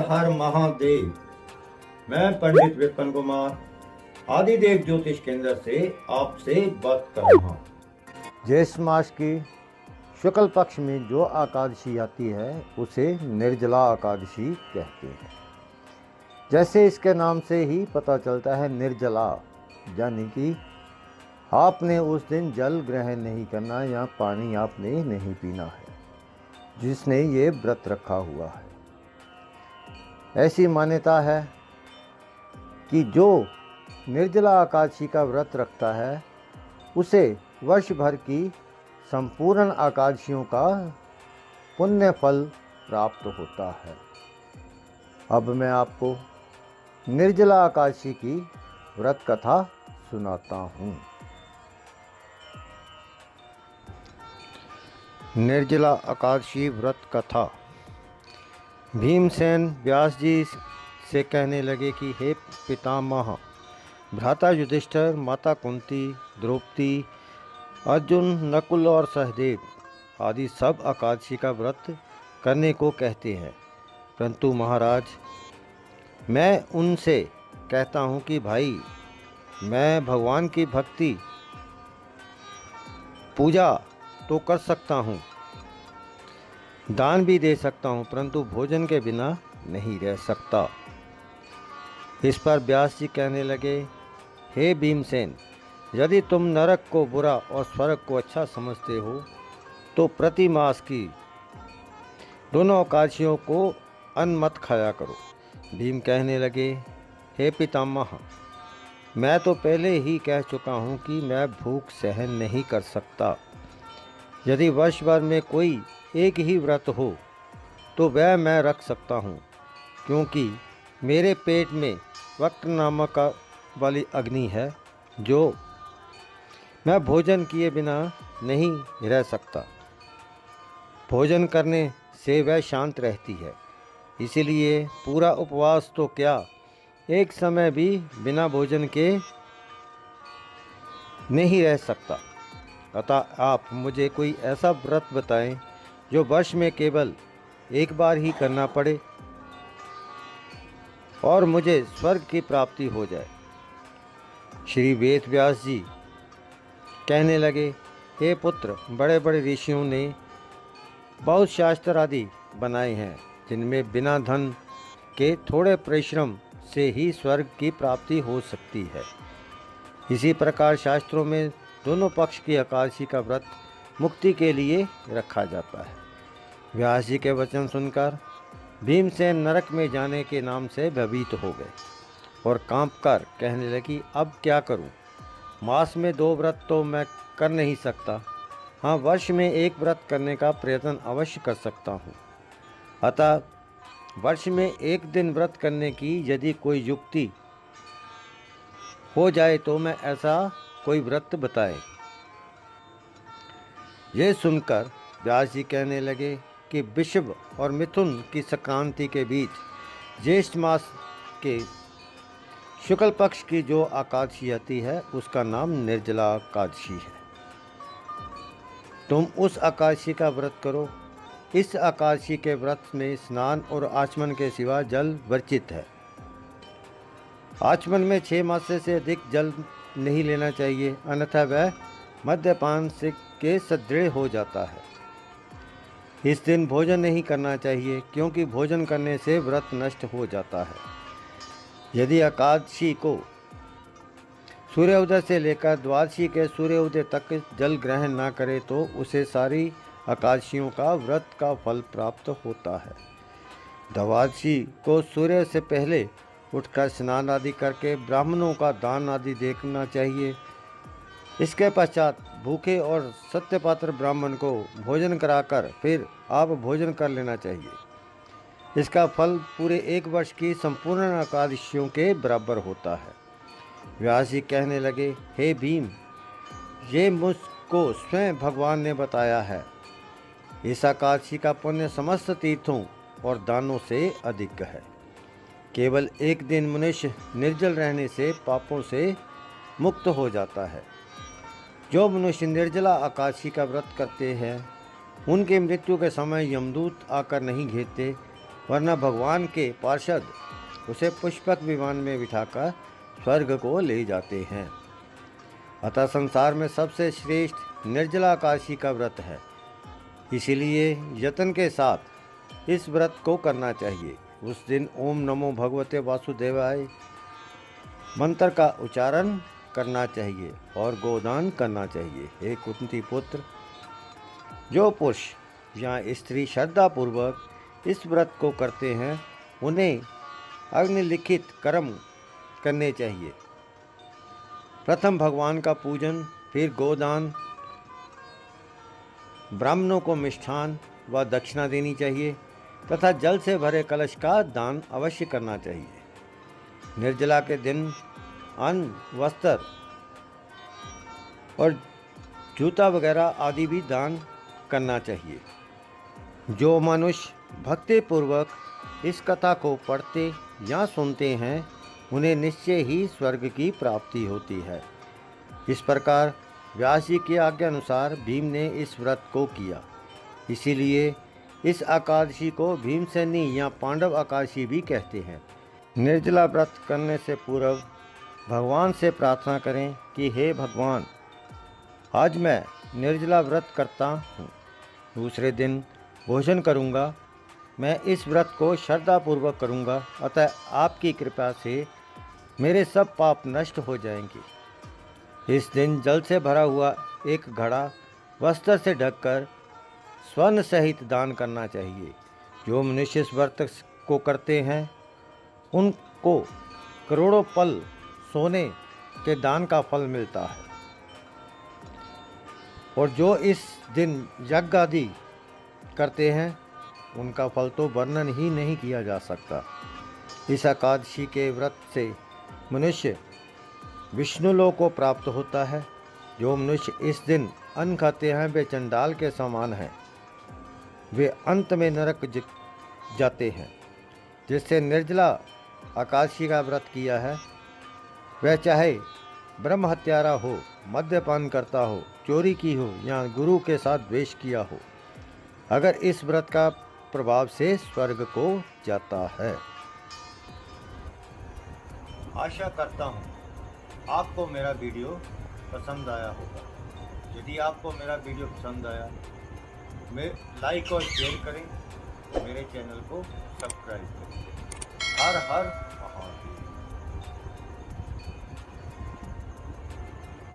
हर महादेव। मैं पंडित विपिन कुमार आदिदेव ज्योतिष केंद्र से आपसे बात कर रहा हूँ। ज्येष्ठ मास की शुक्ल पक्ष में जो एकादशी आती है उसे निर्जला एकादशी कहते हैं। जैसे इसके नाम से ही पता चलता है, निर्जला यानी कि आपने उस दिन जल ग्रहण नहीं करना या पानी आपने नहीं पीना है, जिसने ये व्रत रखा हुआ है। ऐसी मान्यता है कि जो निर्जला एकादशी का व्रत रखता है उसे वर्ष भर की संपूर्ण एकादशियों का पुण्य फल प्राप्त होता है। अब मैं आपको निर्जला एकादशी की व्रत कथा सुनाता हूँ। निर्जला एकादशी व्रत कथा। भीमसेन व्यास जी से कहने लगे कि हे पितामह, भ्राता युधिष्ठिर, माता कुंती, द्रौपदी, अर्जुन, नकुल और सहदेव आदि सब एकादशी का व्रत करने को कहते हैं, परंतु महाराज मैं उनसे कहता हूँ कि भाई, मैं भगवान की भक्ति पूजा तो कर सकता हूँ, दान भी दे सकता हूँ, परंतु भोजन के बिना नहीं रह सकता। इस पर व्यास जी कहने लगे, हे भीमसेन, यदि तुम नरक को बुरा और स्वर्ग को अच्छा समझते हो तो प्रति मास की दोनों एकादशियों को अन्न मत खाया करो। भीम कहने लगे, हे पितामह, मैं तो पहले ही कह चुका हूँ कि मैं भूख सहन नहीं कर सकता। यदि वर्ष भर में कोई एक ही व्रत हो तो वह मैं रख सकता हूँ, क्योंकि मेरे पेट में वक्त नामक वाली अग्नि है जो मैं भोजन किए बिना नहीं रह सकता। भोजन करने से वह शांत रहती है, इसीलिए पूरा उपवास तो क्या, एक समय भी बिना भोजन के नहीं रह सकता। अतः आप मुझे कोई ऐसा व्रत बताएं जो वर्ष में केवल एक बार ही करना पड़े और मुझे स्वर्ग की प्राप्ति हो जाए। श्री वेद व्यास जी कहने लगे, हे पुत्र, बड़े बड़े ऋषियों ने बहुत शास्त्र आदि बनाए हैं, जिनमें बिना धन के थोड़े परिश्रम से ही स्वर्ग की प्राप्ति हो सकती है। इसी प्रकार शास्त्रों में दोनों पक्ष की एकादशी का व्रत मुक्ति के लिए रखा जाता है। व्यास जी के वचन सुनकर भीमसेन नरक में जाने के नाम से भयभीत हो गए और कांपकर कहने लगी, अब क्या करूं? मास में 2 व्रत तो मैं कर नहीं सकता, हाँ वर्ष में एक व्रत करने का प्रयत्न अवश्य कर सकता हूँ। अतः वर्ष में एक दिन व्रत करने की यदि कोई युक्ति हो जाए तो मैं ऐसा कोई व्रत बताए। ये सुनकर व्यास जी कहने लगे कि विषुव और मिथुन की संक्रांति के बीच ज्येष्ठ मास के शुक्ल पक्ष की जो एकादशी आती है उसका नाम निर्जला एकादशी है। तुम उस एकादशी का व्रत करो। इस एकादशी के व्रत में स्नान और आचमन के सिवा जल वर्जित है। आचमन में 6 मास से अधिक जल नहीं लेना चाहिए, अन्यथा वह मद्यपान से के सदृढ़ हो जाता है। इस दिन भोजन नहीं करना चाहिए, क्योंकि भोजन करने से व्रत नष्ट हो जाता है। यदि एकादशी को सूर्योदय से लेकर द्वादशी के सूर्योदय तक जल ग्रहण ना करे तो उसे सारी एकादशियों का व्रत का फल प्राप्त होता है। द्वादशी को सूर्य से पहले उठकर स्नान आदि करके ब्राह्मणों का दान आदि देखना चाहिए। इसके पश्चात भूखे और सत्यपात्र ब्राह्मण को भोजन कराकर फिर आप भोजन कर लेना चाहिए। इसका फल पूरे 1 वर्ष की संपूर्ण एकादशियों के बराबर होता है। व्यास जी कहने लगे, हे भीम, ये मुझको स्वयं भगवान ने बताया है। इस एकादशी का पुण्य समस्त तीर्थों और दानों से अधिक है। केवल एक दिन मनुष्य निर्जल रहने से पापों से मुक्त हो जाता है। जो मनुष्य निर्जला एकादशी का व्रत करते हैं उनके मृत्यु के समय यमदूत आकर नहीं घेरते, वरना भगवान के पार्षद उसे पुष्पक विमान में बिठाकर स्वर्ग को ले जाते हैं। अतः संसार में सबसे श्रेष्ठ निर्जला एकादशी का व्रत है। इसीलिए यत्न के साथ इस व्रत को करना चाहिए। उस दिन ओम नमो भगवते वासुदेवाय मंत्र का उच्चारण करना चाहिए और गोदान करना चाहिए। हे कुंती पुत्र, जो पुरुष या स्त्री श्रद्धापूर्वक इस व्रत को करते हैं उन्हें अग्निलिखित कर्म करने चाहिए। प्रथम भगवान का पूजन, फिर गोदान, ब्राह्मणों को मिष्ठान व दक्षिणा देनी चाहिए तथा जल से भरे कलश का दान अवश्य करना चाहिए। निर्जला के दिन अन्न, वस्त्र और जूता वगैरह आदि भी दान करना चाहिए। जो मनुष्य भक्तिपूर्वक इस कथा को पढ़ते या सुनते हैं उन्हें निश्चय ही स्वर्ग की प्राप्ति होती है। इस प्रकार व्यास जी की आज्ञा अनुसार भीम ने इस व्रत को किया। इसीलिए इस एकादशी को भीमसेनी या पांडव एकादशी भी कहते हैं। निर्जला व्रत करने से पूर्व भगवान से प्रार्थना करें कि हे भगवान, आज मैं निर्जला व्रत करता हूँ, दूसरे दिन भोजन करूँगा। मैं इस व्रत को श्रद्धापूर्वक करूँगा, अतः आपकी कृपा से मेरे सब पाप नष्ट हो जाएंगे। इस दिन जल से भरा हुआ एक घड़ा वस्त्र से ढककर स्वर्ण सहित दान करना चाहिए। जो मनुष्य इस व्रत को करते हैं उनको करोड़ों पल सोने के दान का फल मिलता है। और जो इस दिन यज्ञ आदि करते हैं उनका फल तो वर्णन ही नहीं किया जा सकता। इस एकादशी के व्रत से मनुष्य विष्णुलोक को प्राप्त होता है। जो मनुष्य इस दिन अन्न खाते हैं वे चंडाल के समान हैं, वे अंत में नरक जाते हैं। जिससे निर्जला एकादशी का व्रत किया है वह चाहे ब्रह्म हत्यारा हो, मद्यपान करता हो, चोरी की हो या गुरु के साथ द्वेष किया हो, अगर इस व्रत का प्रभाव से स्वर्ग को जाता है। आशा करता हूँ आपको मेरा वीडियो पसंद आया होगा। यदि आपको मेरा वीडियो पसंद आया लाइक और शेयर करें, मेरे चैनल को सब्सक्राइब करें। हर हर